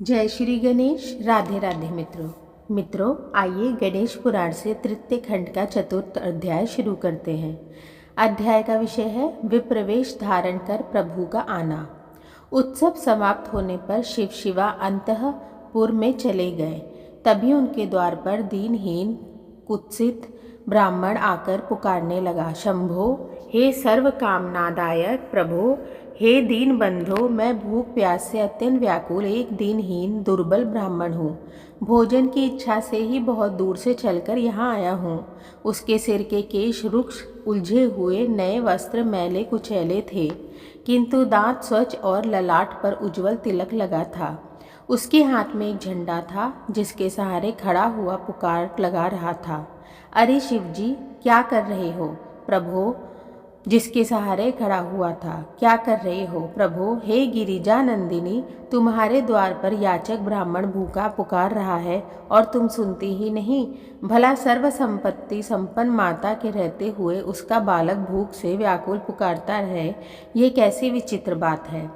जय श्री गणेश। राधे राधे मित्रों आइए गणेश पुराण से तृतीय खंड का चतुर्थ अध्याय शुरू करते हैं। अध्याय का विषय है विप्रवेश धारण कर प्रभु का आना। उत्सव समाप्त होने पर शिव शिवा अंतःपुर में चले गए। तभी उनके द्वार पर दीनहीन कुत्सित ब्राह्मण आकर पुकारने लगा, शंभो, हे सर्व कामनादायक प्रभो, हे दीन बंधो, मैं भूख प्यास से अत्यंत व्याकुल एक दीनहीन दुर्बल ब्राह्मण हूँ। भोजन की इच्छा से ही बहुत दूर से चलकर यहाँ आया हूँ। उसके सिर के केश रुक्ष उलझे हुए, नए वस्त्र मैले कुचैले थे, किंतु दांत स्वच्छ और ललाट पर उज्जवल तिलक लगा था। उसके हाथ में एक झंडा था जिसके सहारे खड़ा हुआ पुकार लगा रहा था, अरे शिवजी, क्या कर रहे हो? प्रभो, जिसके सहारे खड़ा हुआ था, क्या कर रहे हो? प्रभो, हे गिरिजा नंदिनी, तुम्हारे द्वार पर याचक ब्राह्मण भूखा पुकार रहा है और तुम सुनती ही नहीं। भला सर्व संपत्ति संपन्न माता के रहते हुए उसका बालक भूख से व्याकुल पुकारता रहे, ये कैसी विचित्र बात है।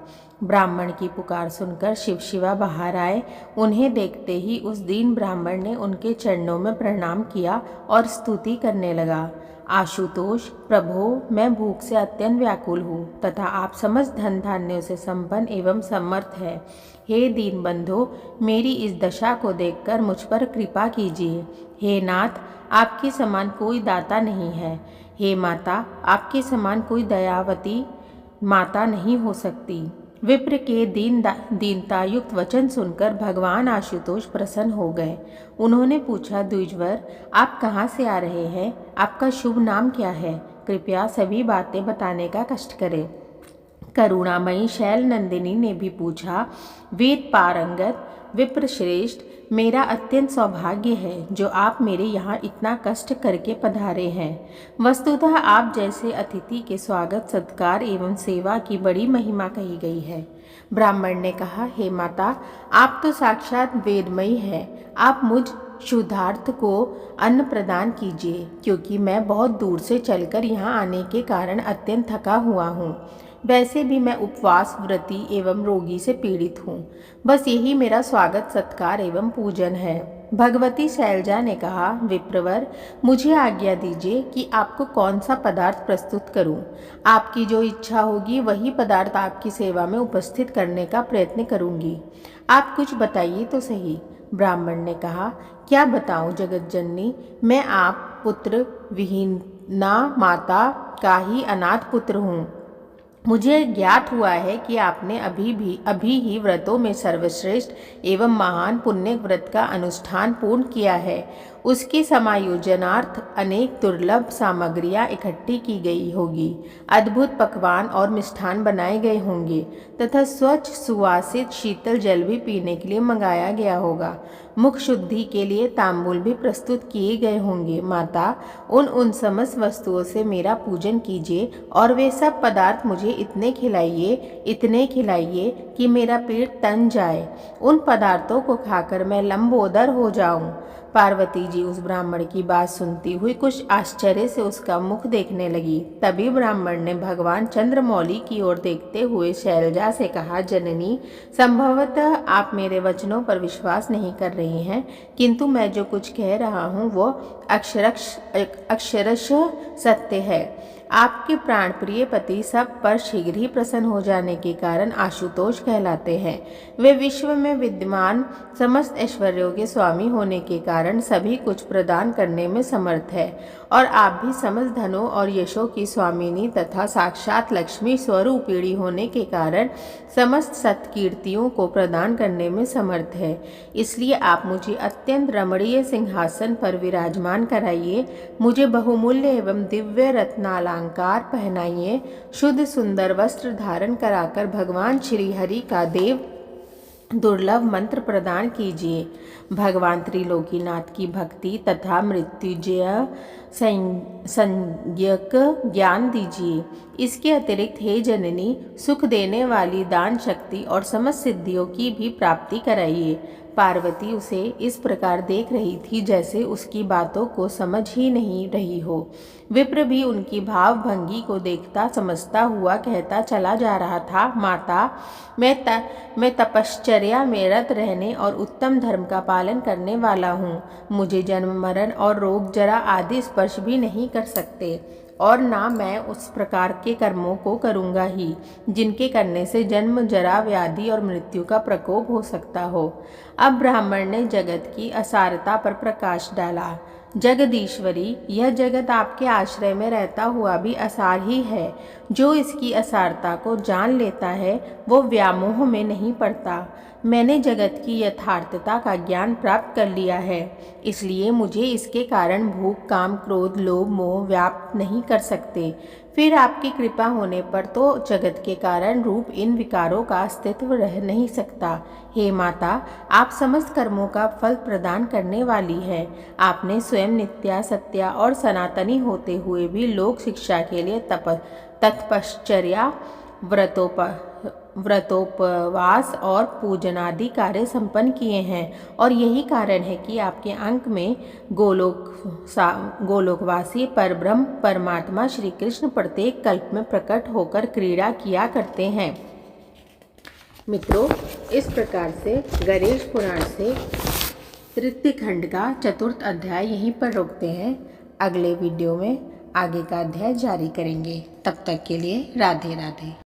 ब्राह्मण की पुकार सुनकर शिव शिवा बाहर आए। उन्हें देखते ही उस दीन ब्राह्मण ने उनके चरणों में प्रणाम किया और स्तुति करने लगा, आशुतोष, प्रभो, मैं भूख से अत्यंत व्याकुल हूँ तथा आप समस्त धन धान्यों से संपन्न एवं समर्थ है। हे दीन बंधो, मेरी इस दशा को देखकर मुझ पर कृपा कीजिए। हे नाथ, आपके समान कोई दाता नहीं है। हे माता, आपके समान कोई दयावती माता नहीं हो सकती। विप्र के दीनतायुक्त वचन सुनकर भगवान आशुतोष प्रसन्न हो गए। उन्होंने पूछा, द्विजवर, आप कहाँ से आ रहे हैं? आपका शुभ नाम क्या है? कृपया सभी बातें बताने का कष्ट करें। करुणामयी शैल नंदिनी ने भी पूछा, वेद पारंगत विप्र श्रेष्ठ, मेरा अत्यंत सौभाग्य है जो आप मेरे यहाँ इतना कष्ट करके पधारे हैं। वस्तुतः आप जैसे अतिथि के स्वागत सत्कार एवं सेवा की बड़ी महिमा कही गई है। ब्राह्मण ने कहा, हे माता, आप तो साक्षात वेदमयी हैं। आप मुझ क्षुधार्त को अन्न प्रदान कीजिए, क्योंकि मैं बहुत दूर से चलकर यहाँ आने के कारण अत्यंत थका हुआ हूँ। वैसे भी मैं उपवास, व्रती एवं रोगी से पीड़ित हूँ। बस यही मेरा स्वागत सत्कार एवं पूजन है। भगवती शैलजा ने कहा, विप्रवर, मुझे आज्ञा दीजिए कि आपको कौन सा पदार्थ प्रस्तुत करूं। आपकी जो इच्छा होगी वही पदार्थ आपकी सेवा में उपस्थित करने का प्रयत्न करूंगी। आप कुछ बताइए तो सही। ब्राह्मण ने कहा, क्या बताऊं जगत जननी, मैं आप पुत्र विहीना माता का ही अनाथ पुत्र हूँ। मुझे ज्ञात हुआ है कि आपने अभी ही व्रतों में सर्वश्रेष्ठ एवं महान पुण्य व्रत का अनुष्ठान पूर्ण किया है। उसके समायोजनार्थ अनेक दुर्लभ सामग्रियां इकट्ठी की गई होगी, अद्भुत पकवान और मिष्ठान बनाए गए होंगे तथा स्वच्छ सुवासित शीतल जल भी पीने के लिए मंगाया गया होगा। मुख शुद्धि के लिए तांबूल भी प्रस्तुत किए गए होंगे। माता, उन समस्त वस्तुओं से मेरा पूजन कीजिए और वे सब पदार्थ मुझे इतने खिलाइए कि मेरा पेट तन जाए। उन पदार्थों को खाकर मैं लंबोदर हो जाऊं। पार्वती जी उस ब्राह्मण की बात सुनती हुई कुछ आश्चर्य से उसका मुख देखने लगी। तभी ब्राह्मण ने भगवान चंद्रमौली की ओर देखते हुए शैलजा से कहा, जननी, संभवतः आप मेरे वचनों पर विश्वास नहीं कर रही हैं, किंतु मैं जो कुछ कह रहा हूँ वो अक्षरशः सत्य है। आपके प्राण प्रिय पति सब पर शीघ्र ही प्रसन्न हो जाने के कारण आशुतोष कहलाते हैं। वे विश्व में विद्यमान समस्त ऐश्वर्यों के स्वामी होने के कारण सभी कुछ प्रदान करने में समर्थ है, और आप भी समस्त धनों और यशों की स्वामिनी तथा साक्षात लक्ष्मी स्वरूपिणी होने के कारण समस्त सत्कीर्तियों को प्रदान करने में समर्थ है। इसलिए आप मुझे अत्यंत रमणीय सिंहासन पर विराजमान कराइए, मुझे बहुमूल्य एवं दिव्य रत्नालंकार पहनाइए, शुद्ध सुंदर वस्त्र धारण कराकर भगवान श्री हरि का देव दुर्लभ मंत्र प्रदान कीजिए। भगवान त्रिलोकीनाथ की भक्ति तथा मृत्युंजय संज्ञक ज्ञान दीजिए। इसके अतिरिक्त हे जननी, सुख देने वाली दान शक्ति और समस्त सिद्धियों की भी प्राप्ति कराइए। पार्वती उसे इस प्रकार देख रही थी जैसे उसकी बातों को समझ ही नहीं रही हो। विप्र भी उनकी भावभंगी को देखता समझता हुआ कहता चला जा रहा था, माता, मैं तपश्चर्या में रत रहने और उत्तम धर्म का पालन करने वाला हूँ। मुझे जन्म मरण और रोग जरा आदि स्पर्श भी नहीं कर सकते, और ना मैं उस प्रकार के कर्मों को करूँगा ही जिनके करने से जन्म जरा व्याधि और मृत्यु का प्रकोप हो सकता हो। अब ब्राह्मण ने जगत की असारता पर प्रकाश डाला। जगदीश्वरी, यह जगत आपके आश्रय में रहता हुआ भी असार ही है। जो इसकी असारता को जान लेता है वो व्यामोह में नहीं पड़ता। मैंने जगत की यथार्थता का ज्ञान प्राप्त कर लिया है, इसलिए मुझे इसके कारण भूख, काम, क्रोध, लोभ, मोह व्याप्त नहीं कर सकते। फिर आपकी कृपा होने पर तो जगत के कारण रूप इन विकारों का अस्तित्व रह नहीं सकता। हे माता, आप समस्त कर्मों का फल प्रदान करने वाली है। आपने स्वयं नित्या, सत्या और सनातनी होते हुए भी लोक शिक्षा के लिए तपश्चर्या, व्रतोपवास और पूजनादि कार्य संपन्न किए हैं, और यही कारण है कि आपके अंक में गोलोकवासी परब्रह्म परमात्मा श्री कृष्ण प्रत्येक कल्प में प्रकट होकर क्रीड़ा किया करते हैं। मित्रों, इस प्रकार से गणेश पुराण से तृतीय खंड का चतुर्थ अध्याय यहीं पर रोकते हैं। अगले वीडियो में आगे का अध्याय जारी करेंगे। तब तक के लिए राधे राधे।